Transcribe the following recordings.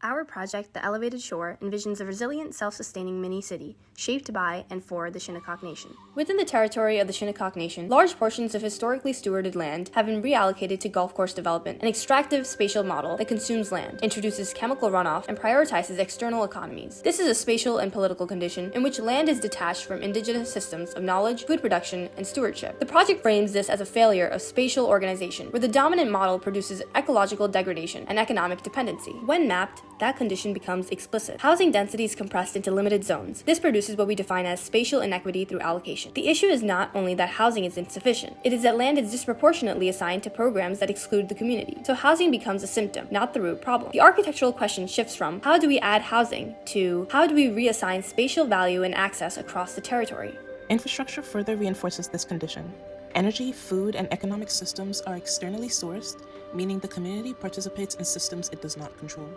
Our project, The Elevated Shore, envisions a resilient, self-sustaining mini-city, shaped by and for the Shinnecock Nation. Within the territory of the Shinnecock Nation, large portions of historically stewarded land have been reallocated to golf course development, an extractive spatial model that consumes land, introduces chemical runoff, and prioritizes external economies. This is a spatial and political condition in which land is detached from indigenous systems of knowledge, food production, and stewardship. The project frames this as a failure of spatial organization, where the dominant model produces ecological degradation and economic dependency. When mapped, that condition becomes explicit. Housing density is compressed into limited zones. This produces what we define as spatial inequity through allocation. The issue is not only that housing is insufficient, it is that land is disproportionately assigned to programs that exclude the community. So housing becomes a symptom, not the root problem. The architectural question shifts from how do we add housing to how do we reassign spatial value and access across the territory. Infrastructure further reinforces this condition. Energy, food, and economic systems are externally sourced, meaning the community participates in systems it does not control.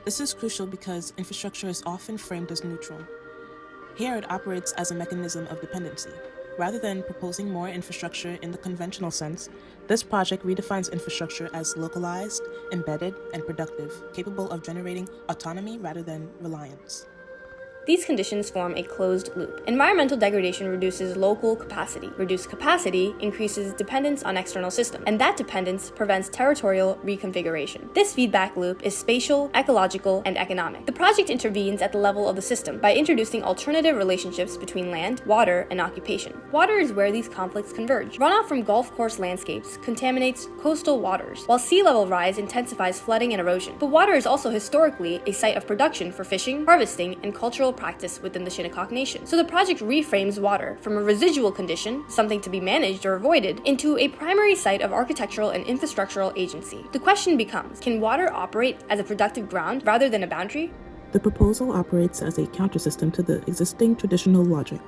This is crucial because infrastructure is often framed as neutral. Here it operates as a mechanism of dependency. Rather than proposing more infrastructure in the conventional sense, this project redefines infrastructure as localized, embedded, and productive, capable of generating autonomy rather than reliance. These conditions form a closed loop. Environmental degradation reduces local capacity. Reduced capacity increases dependence on external systems, and that dependence prevents territorial reconfiguration. This feedback loop is spatial, ecological, and economic. The project intervenes at the level of the system by introducing alternative relationships between land, water, and occupation. Water is where these conflicts converge. Runoff from golf course landscapes contaminates coastal waters, while sea level rise intensifies flooding and erosion. But water is also historically a site of production for fishing, harvesting, and cultural practice within the Shinnecock Nation. So the project reframes water from a residual condition, something to be managed or avoided, into a primary site of architectural and infrastructural agency. The question becomes, can water operate as a productive ground rather than a boundary? The proposal operates as a countersystem to the existing traditional logic.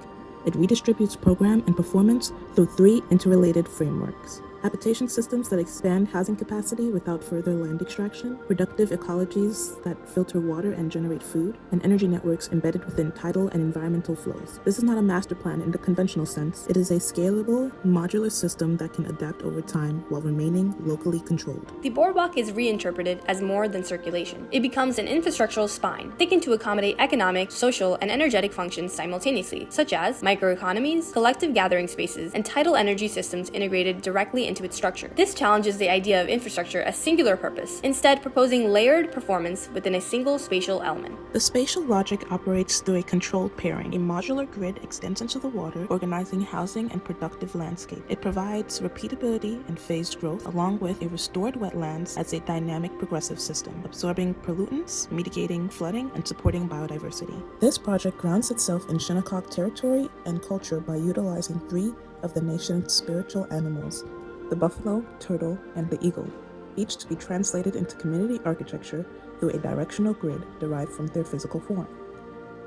It redistributes program and performance through three interrelated frameworks: habitation systems that expand housing capacity without further land extraction, productive ecologies that filter water and generate food, and energy networks embedded within tidal and environmental flows. This is not a master plan in the conventional sense. It is a scalable, modular system that can adapt over time while remaining locally controlled. The boardwalk is reinterpreted as more than circulation. It becomes an infrastructural spine, thickened to accommodate economic, social, and energetic functions simultaneously, such as microeconomies, collective gathering spaces, and tidal energy systems integrated directly into its structure. This challenges the idea of infrastructure as singular purpose, instead proposing layered performance within a single spatial element. The spatial logic operates through a controlled pairing. A modular grid extends into the water, organizing housing and productive landscape. It provides repeatability and phased growth, along with a restored wetlands as a dynamic progressive system, absorbing pollutants, mitigating flooding, and supporting biodiversity. This project grounds itself in Shinnecock territory and culture by utilizing three of the nation's spiritual animals: the buffalo, turtle, and the eagle, each to be translated into community architecture through a directional grid derived from their physical form.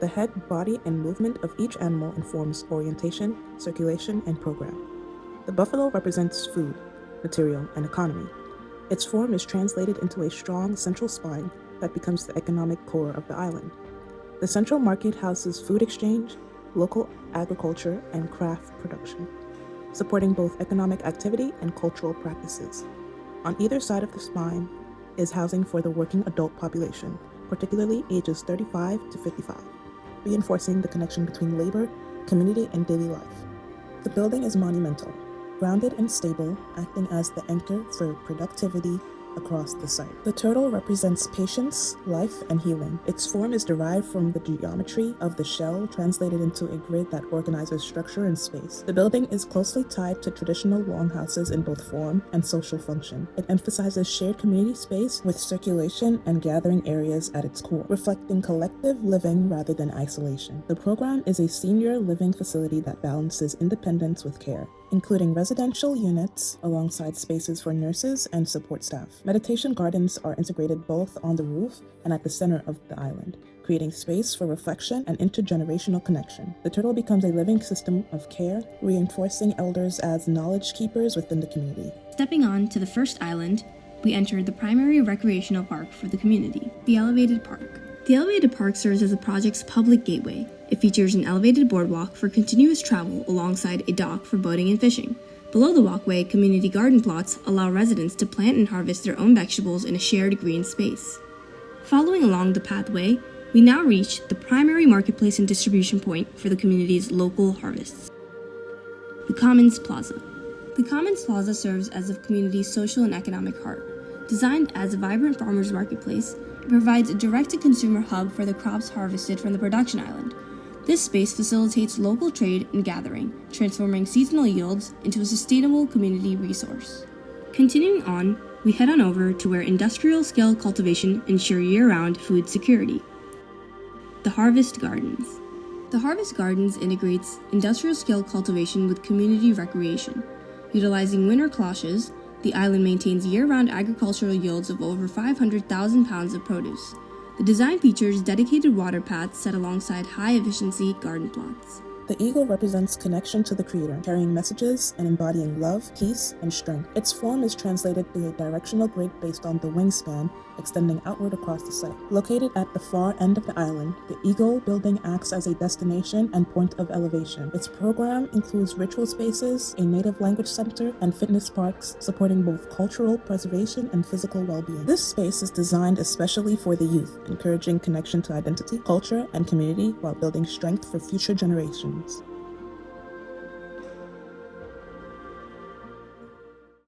The head, body, and movement of each animal informs orientation, circulation, and program. The buffalo represents food, material, and economy. Its form is translated into a strong central spine that becomes the economic core of the island. The central market houses food exchange, local agriculture, and craft production, supporting both economic activity and cultural practices. On either side of the spine is housing for the working adult population, particularly ages 35 to 55, reinforcing the connection between labor, community, and daily life. The building is monumental, grounded and stable, acting as the anchor for productivity across the site. The turtle represents patience, life, and healing. Its form is derived from the geometry of the shell, translated into a grid that organizes structure and space. The building is closely tied to traditional longhouses in both form and social function. It emphasizes shared community space with circulation and gathering areas at its core, reflecting collective living rather than isolation. The program is a senior living facility that balances independence with care, including residential units alongside spaces for nurses and support staff. Meditation gardens are integrated both on the roof and at the center of the island, creating space for reflection and intergenerational connection. The turtle becomes a living system of care, reinforcing elders as knowledge keepers within the community. Stepping on to the first island, we entered the primary recreational park for the community, the Elevated Park. The Elevated Park serves as the project's public gateway. It features an elevated boardwalk for continuous travel alongside a dock for boating and fishing. Below the walkway, community garden plots allow residents to plant and harvest their own vegetables in a shared green space. Following along the pathway, we now reach the primary marketplace and distribution point for the community's local harvests. The Commons Plaza. The Commons Plaza serves as the community's social and economic heart. Designed as a vibrant farmers marketplace, it provides a direct-to-consumer hub for the crops harvested from the production island. This space facilitates local trade and gathering, transforming seasonal yields into a sustainable community resource. Continuing on, we head on over to where industrial-scale cultivation ensure year-round food security. The Harvest Gardens. The Harvest Gardens integrates industrial-scale cultivation with community recreation. Utilizing winter cloches, the island maintains year-round agricultural yields of over 500,000 pounds of produce. The design features dedicated water paths set alongside high-efficiency garden plots. The eagle represents connection to the Creator, carrying messages and embodying love, peace, and strength. Its form is translated through a directional grid based on the wingspan extending outward across the site. Located at the far end of the island, the Eagle building acts as a destination and point of elevation. Its program includes ritual spaces, a native language center, and fitness parks, supporting both cultural preservation and physical well-being. This space is designed especially for the youth, encouraging connection to identity, culture, and community while building strength for future generations.